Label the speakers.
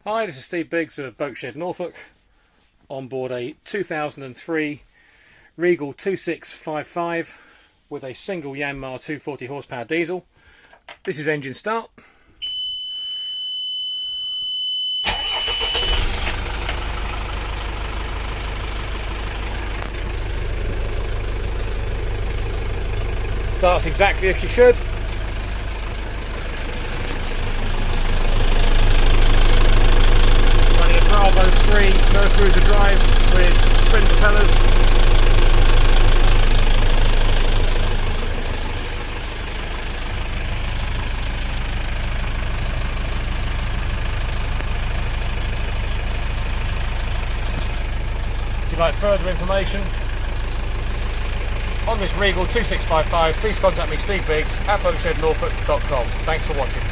Speaker 1: Hi, this is Steve Biggs of Boatshed, Norfolk, on board a 2003 Regal 2655 with a single Yanmar 240 horsepower diesel. This is engine start. Starts exactly as she should. Bravo 3 Mercruiser drive with twin propellers. If you'd like further information on this Regal 2655, please contact me, Steve Biggs, at boatshednorfolk.com. Thanks for watching.